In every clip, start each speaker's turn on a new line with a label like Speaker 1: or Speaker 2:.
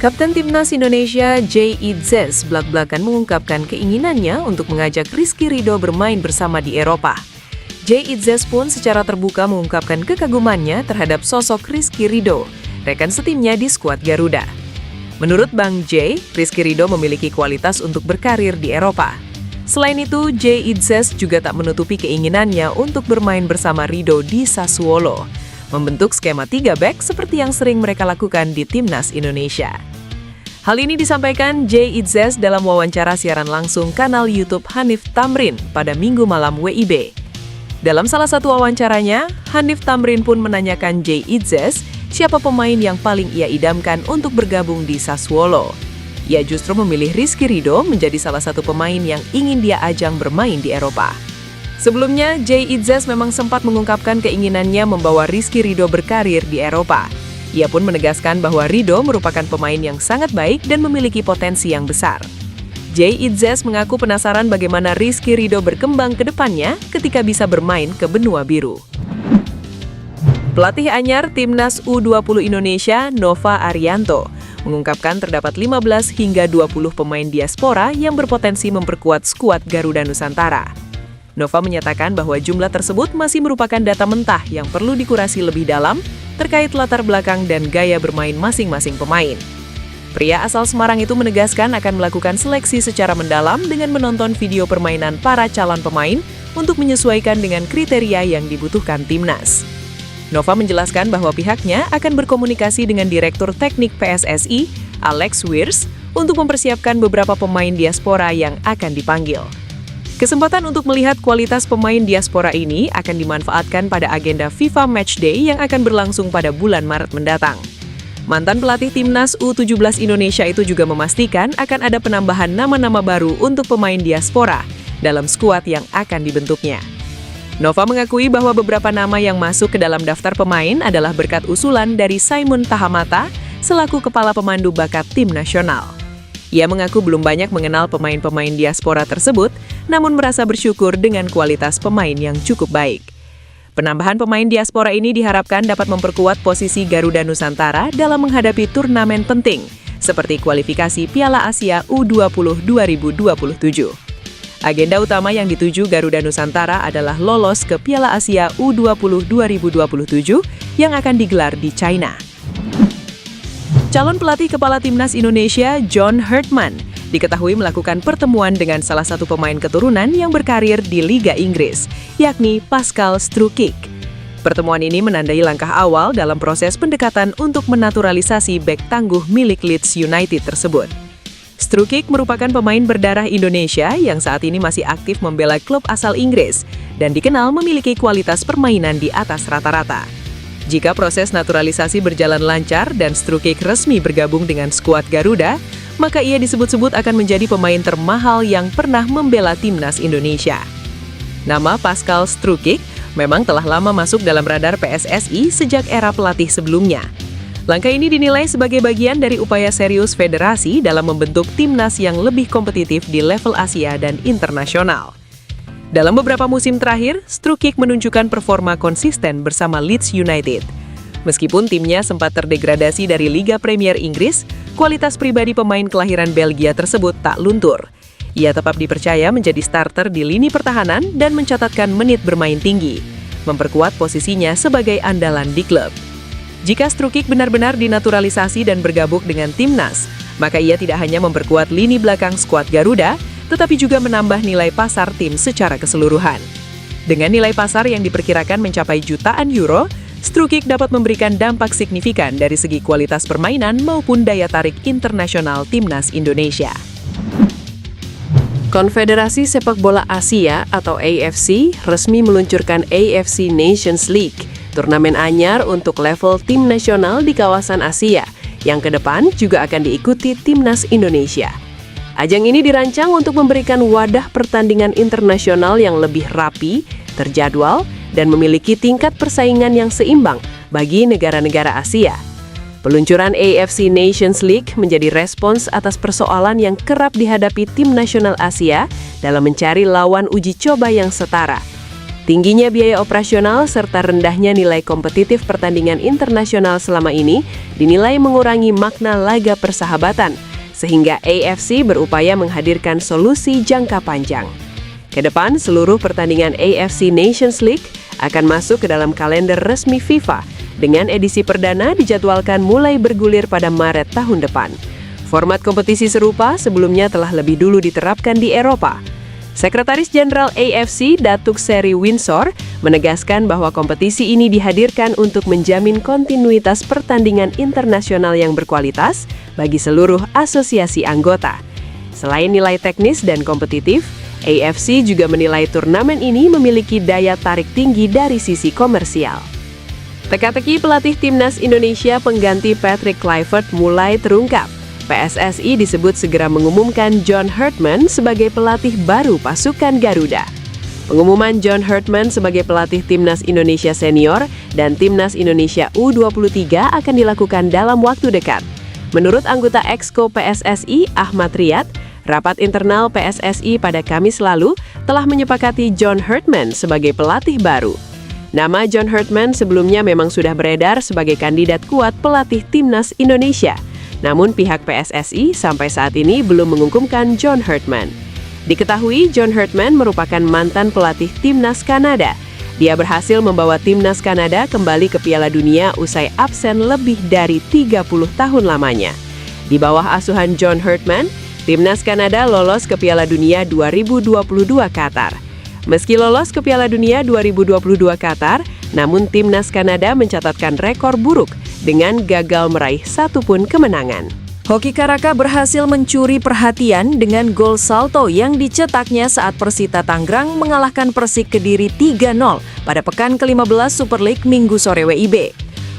Speaker 1: Kapten Timnas Indonesia Jay Itzes belak-belakan mengungkapkan keinginannya untuk mengajak Rizky Ridho bermain bersama di Eropa. Jay Itzes pun secara terbuka mengungkapkan kekagumannya terhadap sosok Rizky Ridho, rekan setimnya di skuad Garuda. Menurut Bang Jay, Rizky Ridho memiliki kualitas untuk berkarir di Eropa. Selain itu, Jay Itzes juga tak menutupi keinginannya untuk bermain bersama Ridho di Sassuolo, membentuk skema 3 back seperti yang sering mereka lakukan di Timnas Indonesia. Hal ini disampaikan Jay Itzes dalam wawancara siaran langsung kanal YouTube Hanif Thamrin pada Minggu malam WIB. Dalam salah satu wawancaranya, Hanif Thamrin pun menanyakan Jay Itzes siapa pemain yang paling ia idamkan untuk bergabung di Sassuolo. Ia justru memilih Rizky Ridho menjadi salah satu pemain yang ingin dia ajang bermain di Eropa. Sebelumnya, Jay Itzes memang sempat mengungkapkan keinginannya membawa Rizky Ridho berkarir di Eropa. Ia pun menegaskan bahwa Ridho merupakan pemain yang sangat baik dan memiliki potensi yang besar. Jay Itzes mengaku penasaran bagaimana Rizky Ridho berkembang ke depannya ketika bisa bermain ke benua biru. Pelatih anyar Timnas U20 Indonesia, Nova Arianto, mengungkapkan terdapat 15 hingga 20 pemain diaspora yang berpotensi memperkuat skuad Garuda Nusantara. Nova menyatakan bahwa jumlah tersebut masih merupakan data mentah yang perlu dikurasi lebih dalam terkait latar belakang dan gaya bermain masing-masing pemain. Pria asal Semarang itu menegaskan akan melakukan seleksi secara mendalam dengan menonton video permainan para calon pemain untuk menyesuaikan dengan kriteria yang dibutuhkan timnas. Nova menjelaskan bahwa pihaknya akan berkomunikasi dengan Direktur Teknik PSSI, Alex Wiers, untuk mempersiapkan beberapa pemain diaspora yang akan dipanggil. Kesempatan untuk melihat kualitas pemain diaspora ini akan dimanfaatkan pada agenda FIFA Matchday yang akan berlangsung pada bulan Maret mendatang. Mantan pelatih Timnas U17 Indonesia itu juga memastikan akan ada penambahan nama-nama baru untuk pemain diaspora dalam skuad yang akan dibentuknya. Nova mengakui bahwa beberapa nama yang masuk ke dalam daftar pemain adalah berkat usulan dari Simon Tahamata selaku kepala pemandu bakat tim nasional. Ia mengaku belum banyak mengenal pemain-pemain diaspora tersebut, namun merasa bersyukur dengan kualitas pemain yang cukup baik. Penambahan pemain diaspora ini diharapkan dapat memperkuat posisi Garuda Nusantara dalam menghadapi turnamen penting, seperti kualifikasi Piala Asia U20 2027. Agenda utama yang dituju Garuda Nusantara adalah lolos ke Piala Asia U20 2027 yang akan digelar di China. Calon pelatih kepala Timnas Indonesia, John Herdman, diketahui melakukan pertemuan dengan salah satu pemain keturunan yang berkarir di Liga Inggris, yakni Pascal Struijk. Pertemuan ini menandai langkah awal dalam proses pendekatan untuk menaturalisasi bek tangguh milik Leeds United tersebut. Struijk merupakan pemain berdarah Indonesia yang saat ini masih aktif membela klub asal Inggris dan dikenal memiliki kualitas permainan di atas rata-rata. Jika proses naturalisasi berjalan lancar dan Struijk resmi bergabung dengan skuad Garuda, maka ia disebut-sebut akan menjadi pemain termahal yang pernah membela Timnas Indonesia. Nama Pascal Struijk memang telah lama masuk dalam radar PSSI sejak era pelatih sebelumnya. Langkah ini dinilai sebagai bagian dari upaya serius federasi dalam membentuk timnas yang lebih kompetitif di level Asia dan internasional. Dalam beberapa musim terakhir, Struijk menunjukkan performa konsisten bersama Leeds United. Meskipun timnya sempat terdegradasi dari Liga Premier Inggris, kualitas pribadi pemain kelahiran Belgia tersebut tak luntur. Ia tetap dipercaya menjadi starter di lini pertahanan dan mencatatkan menit bermain tinggi, memperkuat posisinya sebagai andalan di klub. Jika Struijk benar-benar dinaturalisasi dan bergabung dengan timnas, maka ia tidak hanya memperkuat lini belakang skuad Garuda, tetapi juga menambah nilai pasar tim secara keseluruhan. Dengan nilai pasar yang diperkirakan mencapai jutaan euro, Struijk dapat memberikan dampak signifikan dari segi kualitas permainan maupun daya tarik internasional Timnas Indonesia. Konfederasi Sepak Bola Asia atau AFC resmi meluncurkan AFC Nations League, turnamen anyar untuk level tim nasional di kawasan Asia, yang ke depan juga akan diikuti Timnas Indonesia. Ajang ini dirancang untuk memberikan wadah pertandingan internasional yang lebih rapi, terjadwal, dan memiliki tingkat persaingan yang seimbang bagi negara-negara Asia. Peluncuran AFC Nations League menjadi respons atas persoalan yang kerap dihadapi tim nasional Asia dalam mencari lawan uji coba yang setara. Tingginya biaya operasional serta rendahnya nilai kompetitif pertandingan internasional selama ini dinilai mengurangi makna laga persahabatan, sehingga AFC berupaya menghadirkan solusi jangka panjang. Kedepan, seluruh pertandingan AFC Nations League akan masuk ke dalam kalender resmi FIFA, dengan edisi perdana dijadwalkan mulai bergulir pada Maret tahun depan. Format kompetisi serupa sebelumnya telah lebih dulu diterapkan di Eropa. Sekretaris Jenderal AFC Datuk Seri Windsor menegaskan bahwa kompetisi ini dihadirkan untuk menjamin kontinuitas pertandingan internasional yang berkualitas bagi seluruh asosiasi anggota. Selain nilai teknis dan kompetitif, AFC juga menilai turnamen ini memiliki daya tarik tinggi dari sisi komersial. Teka-teki pelatih timnas Indonesia pengganti Patrick Kluivert mulai terungkap. PSSI disebut segera mengumumkan John Herdman sebagai pelatih baru pasukan Garuda. Pengumuman John Herdman sebagai pelatih timnas Indonesia senior dan timnas Indonesia U23 akan dilakukan dalam waktu dekat. Menurut anggota Exco PSSI Ahmad Riyad, rapat internal PSSI pada Kamis lalu telah menyepakati John Herdman sebagai pelatih baru. Nama John Herdman sebelumnya memang sudah beredar sebagai kandidat kuat pelatih timnas Indonesia. Namun pihak PSSI sampai saat ini belum mengumumkan John Herdman. Diketahui John Herdman merupakan mantan pelatih timnas Kanada. Dia berhasil membawa timnas Kanada kembali ke Piala Dunia usai absen lebih dari 30 tahun lamanya. Di bawah asuhan John Herdman, timnas Kanada lolos ke Piala Dunia 2022 Qatar. Meski lolos ke Piala Dunia 2022 Qatar, namun timnas Kanada mencatatkan rekor buruk dengan gagal meraih satu pun kemenangan. Hoki Caraka berhasil mencuri perhatian dengan gol salto yang dicetaknya saat Persita Tangerang mengalahkan Persik Kediri 3-0 pada pekan ke-15 Super League Minggu sore WIB.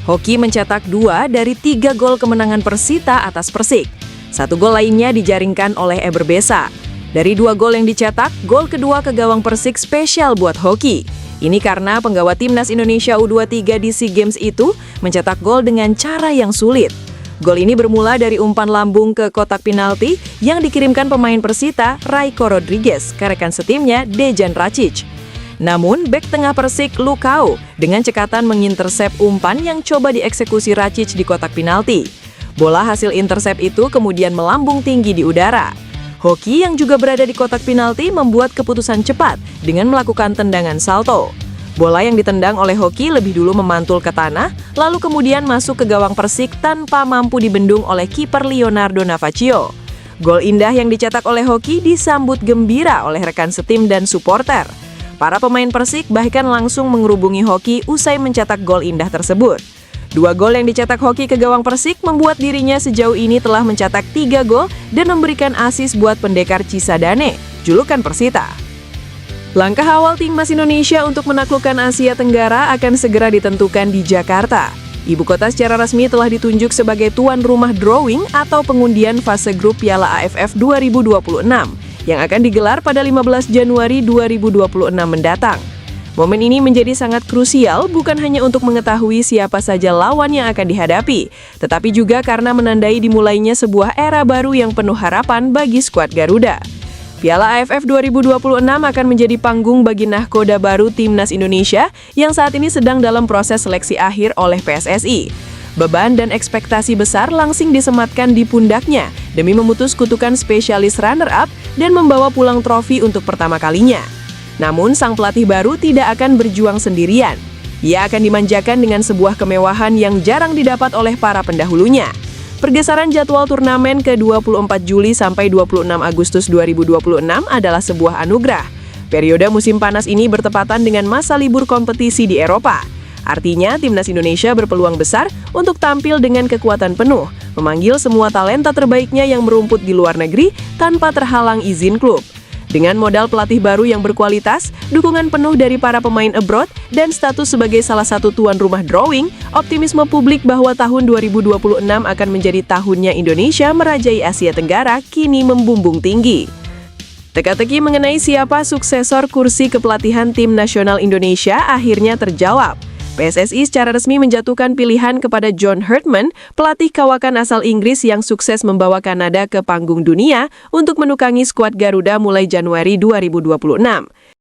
Speaker 1: Hoki mencetak 2 dari 3 gol kemenangan Persita atas Persik. 1 gol lainnya dijaringkan oleh Eber Besa. Dari 2 gol yang dicetak, gol kedua ke gawang Persik spesial buat Hoki. Ini karena penggawa timnas Indonesia U23 di SEA Games itu mencetak gol dengan cara yang sulit. Gol ini bermula dari umpan lambung ke kotak penalti yang dikirimkan pemain Persita, Raiko Rodriguez, ke rekan setimnya Dejan Racic. Namun, bek tengah Persik Lukau dengan cekatan mengintersep umpan yang coba dieksekusi Racic di kotak penalti. Bola hasil intersep itu kemudian melambung tinggi di udara. Hoki yang juga berada di kotak penalti membuat keputusan cepat dengan melakukan tendangan salto. Bola yang ditendang oleh Hoki lebih dulu memantul ke tanah, lalu kemudian masuk ke gawang Persik tanpa mampu dibendung oleh kiper Leonardo Navaccio. Gol indah yang dicetak oleh Hoki disambut gembira oleh rekan setim dan supporter. Para pemain Persik bahkan langsung mengerubungi Hoki usai mencetak gol indah tersebut. 2 gol yang dicetak Hoki ke gawang Persik membuat dirinya sejauh ini telah mencetak 3 gol dan memberikan assist buat pendekar Cisadane, julukan Persita. Langkah awal timnas Indonesia untuk menaklukkan Asia Tenggara akan segera ditentukan di Jakarta. Ibu kota secara resmi telah ditunjuk sebagai tuan rumah drawing atau pengundian fase grup Piala AFF 2026 yang akan digelar pada 15 Januari 2026 mendatang. Momen ini menjadi sangat krusial bukan hanya untuk mengetahui siapa saja lawan yang akan dihadapi, tetapi juga karena menandai dimulainya sebuah era baru yang penuh harapan bagi skuad Garuda. Piala AFF 2026 akan menjadi panggung bagi nahkoda baru timnas Indonesia yang saat ini sedang dalam proses seleksi akhir oleh PSSI. Beban dan ekspektasi besar langsing disematkan di pundaknya demi memutus kutukan spesialis runner-up dan membawa pulang trofi untuk pertama kalinya. Namun, sang pelatih baru tidak akan berjuang sendirian. Ia akan dimanjakan dengan sebuah kemewahan yang jarang didapat oleh para pendahulunya. Pergeseran jadwal turnamen ke 24 Juli sampai 26 Agustus 2026 adalah sebuah anugerah. Periode musim panas ini bertepatan dengan masa libur kompetisi di Eropa. Artinya, timnas Indonesia berpeluang besar untuk tampil dengan kekuatan penuh, memanggil semua talenta terbaiknya yang merumput di luar negeri tanpa terhalang izin klub. Dengan modal pelatih baru yang berkualitas, dukungan penuh dari para pemain abroad, dan status sebagai salah satu tuan rumah drawing, optimisme publik bahwa tahun 2026 akan menjadi tahunnya Indonesia merajai Asia Tenggara kini membumbung tinggi. Teka-teki mengenai siapa suksesor kursi kepelatihan tim nasional Indonesia akhirnya terjawab. PSSI secara resmi menjatuhkan pilihan kepada John Herdman, pelatih kawakan asal Inggris yang sukses membawa Kanada ke panggung dunia untuk menukangi skuad Garuda mulai Januari 2026.